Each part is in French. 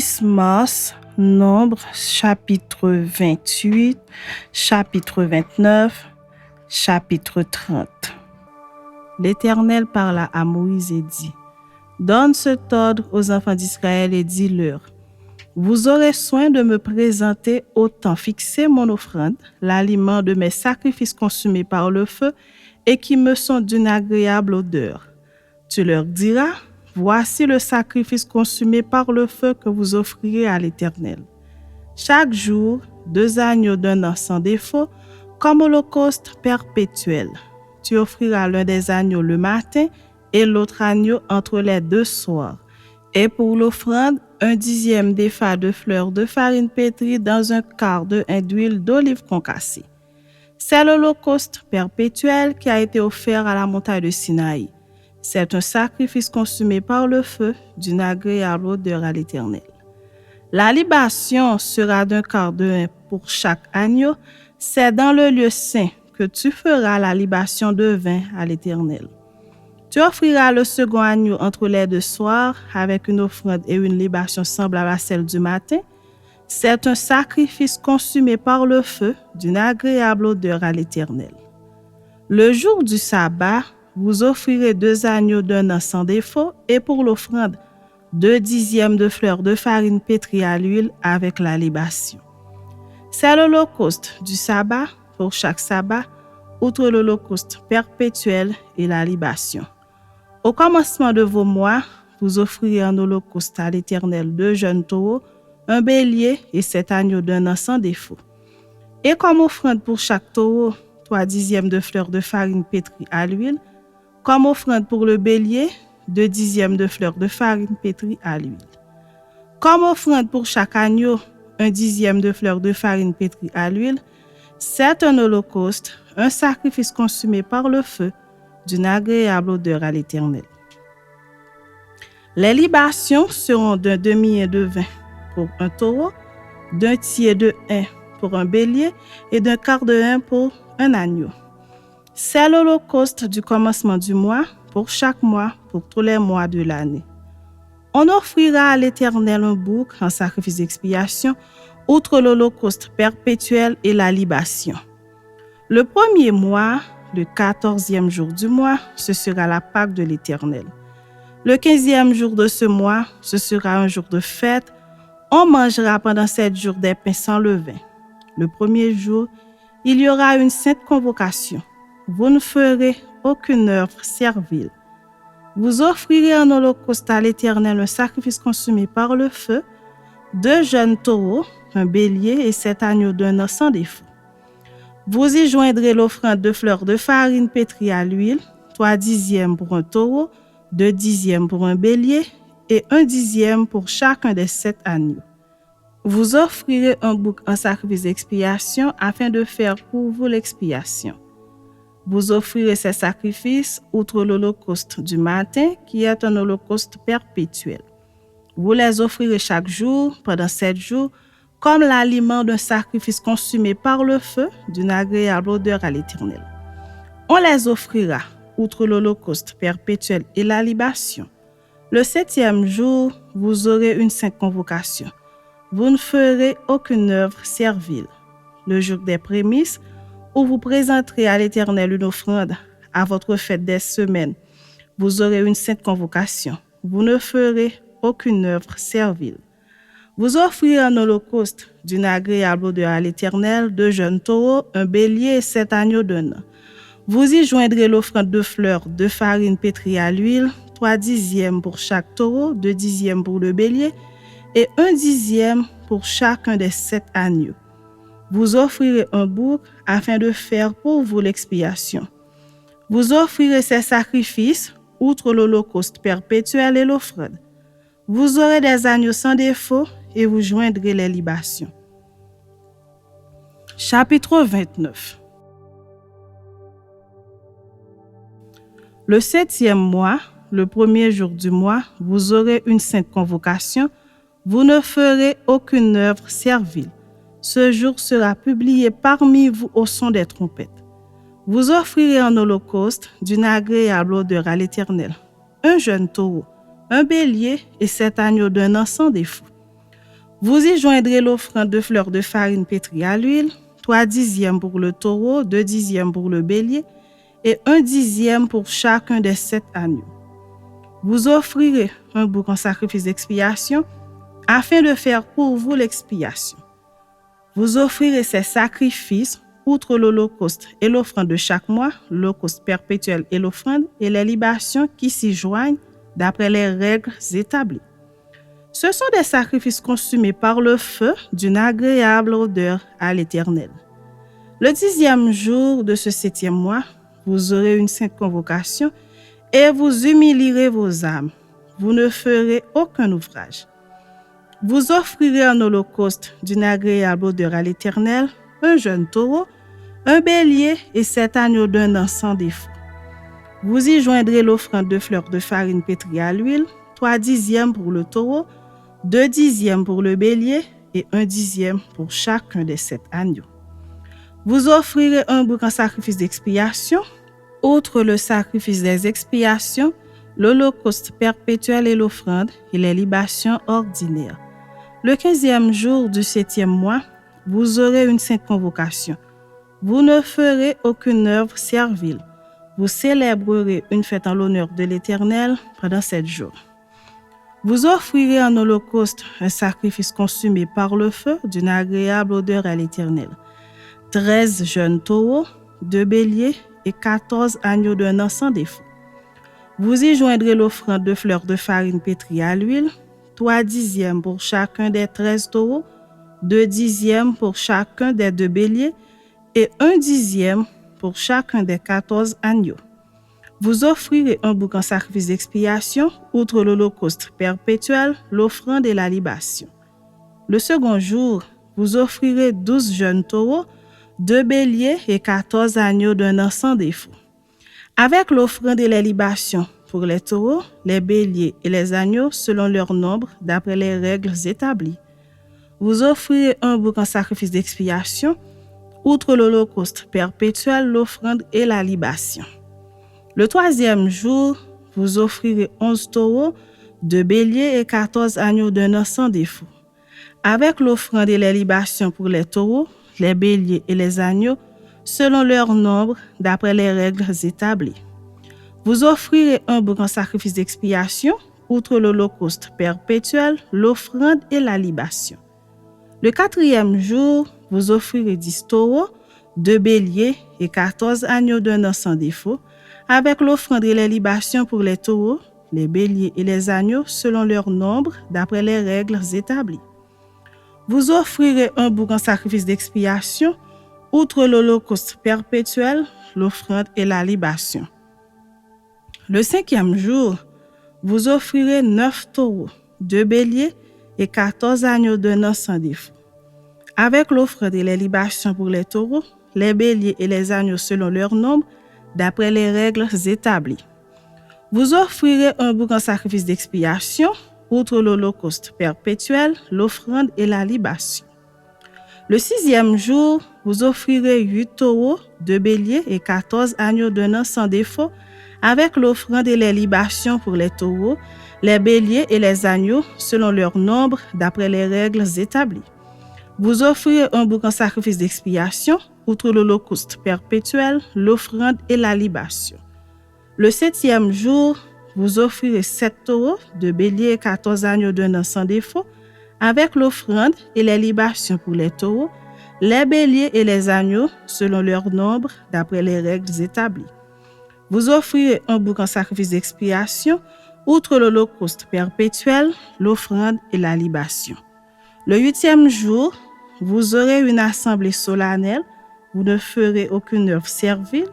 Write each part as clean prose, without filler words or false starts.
6 mars, Nombre, chapitre 28, chapitre 29, chapitre 30. L'Éternel parla à Moïse et dit, « Donne cet ordre aux enfants d'Israël et dis-leur, vous aurez soin de me présenter au temps fixé mon offrande, l'aliment de mes sacrifices consumés par le feu et qui me sont d'une agréable odeur. Tu leur diras, voici le sacrifice consumé par le feu que vous offrirez à l'Éternel. Chaque jour, 2 agneaux d'un an sans défaut, comme holocauste perpétuel. Tu offriras l'un des agneaux le matin et l'autre agneau entre les 2 soirs. Et pour l'offrande, 1/10 d'épha de fleur de farine pétrie dans un quart de hin d'huile d'olive concassée. C'est l'holocauste perpétuel qui a été offert à la montagne de Sinaï. C'est un sacrifice consumé par le feu d'une agréable odeur à l'Éternel. La libation sera d'un quart de hin pour chaque agneau. C'est dans le lieu saint que tu feras la libation de vin à l'Éternel. Tu offriras le second agneau entre les 2 soirs avec une offrande et une libation semblable à celle du matin. C'est un sacrifice consumé par le feu d'une agréable odeur à l'Éternel. Le jour du sabbat, vous offrirez 2 agneaux d'un an sans défaut et pour l'offrande, 2/10 de fleur de farine pétrie à l'huile avec la libation. C'est l'holocauste du sabbat pour chaque sabbat, outre l'holocauste perpétuel et la libation. Au commencement de vos mois, vous offrirez en holocauste à l'Éternel 2 jeunes taureaux, un bélier et 7 agneaux d'un an sans défaut. Et comme offrande pour chaque taureau, 3/10 de fleur de farine pétrie à l'huile. Comme offrande pour le bélier, 2/10 de fleur de farine pétrie à l'huile. Comme offrande pour chaque agneau, 1/10 de fleur de farine pétrie à l'huile. C'est un holocauste, un sacrifice consumé par le feu, d'une agréable odeur à l'Éternel. Les libations seront d'un demi-hin de vin pour un taureau, d'un tiers de hin pour un bélier et d'un quart de hin pour un agneau. C'est l'holocauste du commencement du mois pour chaque mois, pour tous les mois de l'année. On offrira à l'Éternel un bouc en sacrifice d'expiation, outre l'holocauste perpétuel et la libation. Le premier mois, le 14e jour du mois, ce sera la Pâque de l'Éternel. Le 15e jour de ce mois, ce sera un jour de fête. On mangera pendant 7 jours des pains sans levain. Le premier jour, il y aura une sainte convocation. Vous ne ferez aucune œuvre servile. Vous offrirez en holocauste à l'Éternel un sacrifice consumé par le feu, 2 jeunes taureaux, un bélier et 7 agneaux d'un an sans défaut. Vous y joindrez l'offrande de fleurs de farine pétrie à l'huile, 3/10 pour un taureau, 2/10 pour un bélier et 1/10 pour chacun des 7 agneaux. Vous offrirez un bouc en sacrifice d'expiation afin de faire pour vous l'expiation. Vous offrirez ces sacrifices outre l'holocauste du matin, qui est un holocauste perpétuel. Vous les offrirez chaque jour, pendant 7 jours, comme l'aliment d'un sacrifice consumé par le feu, d'une agréable odeur à l'Éternel. On les offrira, outre l'holocauste perpétuel et la libation. Le 7e jour, vous aurez une sainte convocation. Vous ne ferez aucune œuvre servile. Le jour des prémices, où vous présenterez à l'Éternel une offrande à votre fête des semaines, vous aurez une sainte convocation. Vous ne ferez aucune œuvre servile. Vous offrirez un holocauste d'une agréable odeur à l'Éternel, 2 jeunes taureaux, un bélier et 7 agneaux d'un an. Vous y joindrez l'offrande de fleurs de farine pétrie à l'huile, 3/10 pour chaque taureau, 2/10 pour le bélier et 1/10 pour chacun des 7 agneaux. Vous offrirez un bouc afin de faire pour vous l'expiation. Vous offrirez ces sacrifices, outre l'holocauste perpétuel et l'offrande. Vous aurez des agneaux sans défaut et vous joindrez les libations. Chapitre 29. Le 7e mois, le premier jour du mois, vous aurez une sainte convocation. Vous ne ferez aucune œuvre servile. Ce jour sera publié parmi vous au son des trompettes. Vous offrirez en holocauste d'une agréable odeur à l'Éternel, un jeune taureau, un bélier et 7 agneaux d'un an sans défaut. Vous y joindrez l'offrande de fleurs de farine pétrie à l'huile, 3/10 pour le taureau, 2/10 pour le bélier et 1/10 pour chacun des 7 agneaux. Vous offrirez un bouc en sacrifice d'expiation afin de faire pour vous l'expiation. Vous offrirez ces sacrifices, outre l'holocauste et l'offrande de chaque mois, l'holocauste perpétuel et l'offrande, et les libations qui s'y joignent d'après les règles établies. Ce sont des sacrifices consumés par le feu d'une agréable odeur à l'Éternel. Le 10e jour de ce 7e mois, vous aurez une sainte convocation et vous humilierez vos âmes. Vous ne ferez aucun ouvrage. Vous offrirez un holocauste d'une agréable odeur à l'Éternel, un jeune taureau, un bélier et 7 agneaux d'un an sans défaut. Vous y joindrez l'offrande de fleurs de farine pétrie à l'huile, 3/10 pour le taureau, 2/10 pour le bélier et 1/10 pour chacun des 7 agneaux. Vous offrirez un bouc en sacrifice d'expiation, outre le sacrifice des expiations, l'holocauste perpétuel et l'offrande et les libations ordinaires. Le 15e jour du 7e mois, vous aurez une sainte convocation. Vous ne ferez aucune œuvre servile. Vous célébrerez une fête en l'honneur de l'Éternel pendant 7 jours. Vous offrirez en holocauste un sacrifice consumé par le feu d'une agréable odeur à l'Éternel. 13 jeunes taureaux, 2 béliers et 14 agneaux d'un an sans défaut. Vous y joindrez l'offrande de fleurs de farine pétrie à l'huile, 3/10 pour chacun des 13 taureaux, 2/10 pour chacun des 2 béliers et 1/10 pour chacun des 14 agneaux. Vous offrirez un bouc en sacrifice d'expiation, outre l'holocauste perpétuel, l'offrande et la libation. Le second jour, vous offrirez 12 jeunes taureaux, 2 béliers et 14 agneaux d'un an sans défaut. Avec l'offrande et les libations pour les taureaux, les béliers et les agneaux selon leur nombre d'après les règles établies. Vous offrirez un bouc en sacrifice d'expiation, outre l'holocauste perpétuel, l'offrande et la libation. Le 3e jour, vous offrirez 11 taureaux, 2 béliers et 14 agneaux d'un an sans défaut. Avec l'offrande et les libations pour les taureaux, les béliers et les agneaux, selon leur nombre, d'après les règles établies. Vous offrirez un bouc en sacrifice d'expiation, outre l'holocauste perpétuel, l'offrande et la libation. Le 4e jour, vous offrirez 10 taureaux, 2 béliers et 14 agneaux d'un an sans défaut, avec l'offrande et les libations pour les taureaux, les béliers et les agneaux selon leur nombre, d'après les règles établies. Vous offrirez un bouc en sacrifice d'expiation, outre l'holocauste perpétuel, l'offrande et la libation. Le 5e jour, vous offrirez 9 taureaux, 2 béliers et 14 agneaux d'un an sans défaut. Avec l'offrande et les libations pour les taureaux, les béliers et les agneaux selon leur nombre, d'après les règles établies. Vous offrirez un bouc en sacrifice d'expiation, outre l'holocauste perpétuel, l'offrande et la libation. Le 6e jour, vous offrirez 8 taureaux, 2 béliers et 14 agneaux d'un an sans défaut, avec l'offrande et les libations pour les taureaux, les béliers et les agneaux, selon leur nombre, d'après les règles établies. Vous offrirez un bouc en sacrifice d'expiation, outre l'holocauste perpétuel, l'offrande et la libation. Le 7e jour, vous offrirez 7 taureaux, 2 béliers et 14 agneaux d'un an sans défaut, avec l'offrande et les libations pour les taureaux, les béliers et les agneaux, selon leur nombre, d'après les règles établies. Vous offrirez un bouc en sacrifice d'expiation, outre l'holocauste perpétuel, l'offrande et la libation. Le 8e jour, vous aurez une assemblée solennelle, vous ne ferez aucune œuvre servile,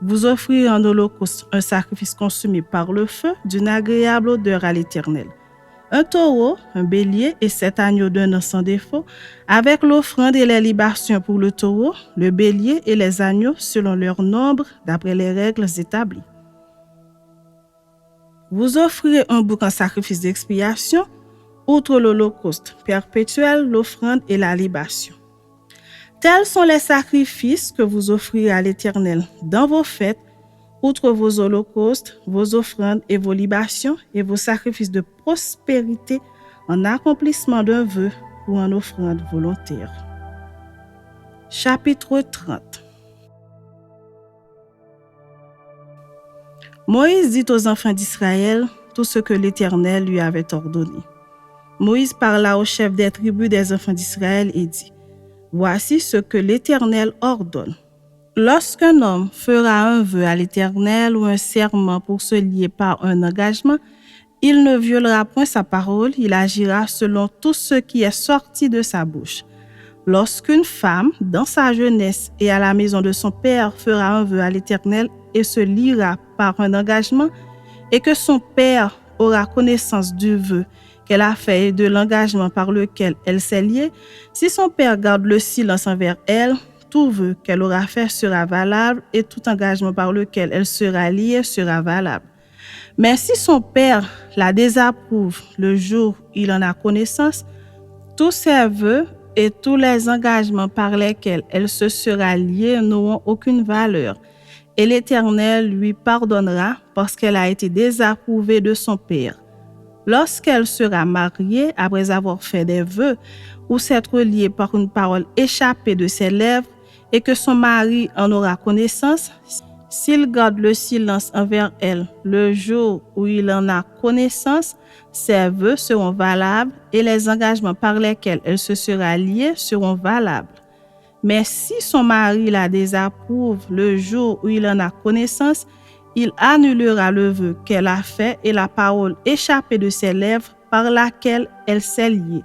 vous offrirez en holocauste un sacrifice consumé par le feu d'une agréable odeur à l'Éternel. Un taureau, un bélier et 7 agneaux d'un an sans défaut, avec l'offrande et les libations pour le taureau, le bélier et les agneaux selon leur nombre, d'après les règles établies. Vous offrirez un bouc en sacrifice d'expiation, outre l'holocauste perpétuel, l'offrande et la libation. Tels sont les sacrifices que vous offrirez à l'Éternel dans vos fêtes, outre vos holocaustes, vos offrandes et vos libations et vos sacrifices de prospérité en accomplissement d'un vœu ou en offrande volontaire. Chapitre 30. Moïse dit aux enfants d'Israël tout ce que l'Éternel lui avait ordonné. Moïse parla au chef des tribus des enfants d'Israël et dit, « Voici ce que l'Éternel ordonne. Lorsqu'un homme fera un vœu à l'Éternel ou un serment pour se lier par un engagement, il ne violera point sa parole, il agira selon tout ce qui est sorti de sa bouche. Lorsqu'une femme, dans sa jeunesse et à la maison de son père, fera un vœu à l'Éternel et se liera par un engagement, et que son père aura connaissance du vœu qu'elle a fait et de l'engagement par lequel elle s'est liée, si son père garde le silence envers elle, tout vœu qu'elle aura fait sera valable et tout engagement par lequel elle sera liée sera valable. Mais si son père la désapprouve le jour où il en a connaissance, tous ses vœux et tous les engagements par lesquels elle se sera liée n'auront aucune valeur, et l'Éternel lui pardonnera parce qu'elle a été désapprouvée de son père. Lorsqu'elle sera mariée, après avoir fait des vœux ou s'être liée par une parole échappée de ses lèvres, et que son mari en aura connaissance, s'il garde le silence envers elle le jour où il en a connaissance, ses vœux seront valables et les engagements par lesquels elle se sera liée seront valables. Mais si son mari la désapprouve le jour où il en a connaissance, il annulera le vœu qu'elle a fait et la parole échappée de ses lèvres par laquelle elle s'est liée,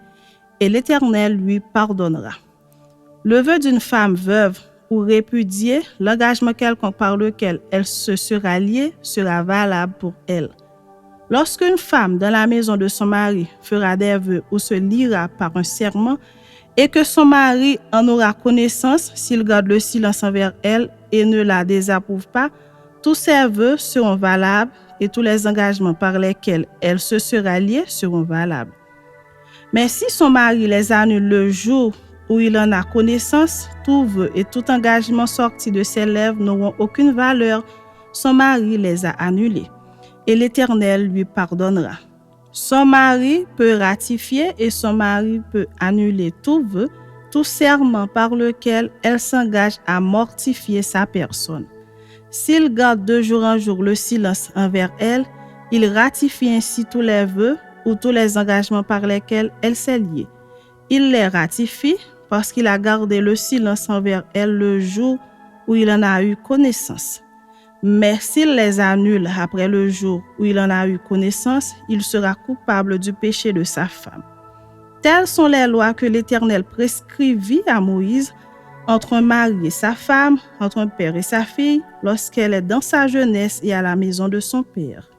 et l'Éternel lui pardonnera. Le vœu d'une femme veuve ou répudiée, l'engagement quelconque par lequel elle se sera liée sera valable pour elle. Lorsqu'une femme dans la maison de son mari fera des vœux ou se liera par un serment, et que son mari en aura connaissance s'il garde le silence envers elle et ne la désapprouve pas, tous ses vœux seront valables et tous les engagements par lesquels elle se sera liée seront valables. Mais si son mari les annule le jour où il en a connaissance, tout vœu et tout engagement sorti de ses lèvres n'auront aucune valeur. Son mari les a annulés, et l'Éternel lui pardonnera. Son mari peut ratifier et son mari peut annuler tout vœu, tout serment par lequel elle s'engage à mortifier sa personne. S'il garde de jour en jour le silence envers elle, il ratifie ainsi tous les vœux ou tous les engagements par lesquels elle s'est liée. Il les ratifie parce qu'il a gardé le silence envers elle le jour où il en a eu connaissance. Mais s'il les annule après le jour où il en a eu connaissance, il sera coupable du péché de sa femme. Telles sont les lois que l'Éternel prescrivit à Moïse entre un mari et sa femme, entre un père et sa fille, lorsqu'elle est dans sa jeunesse et à la maison de son père.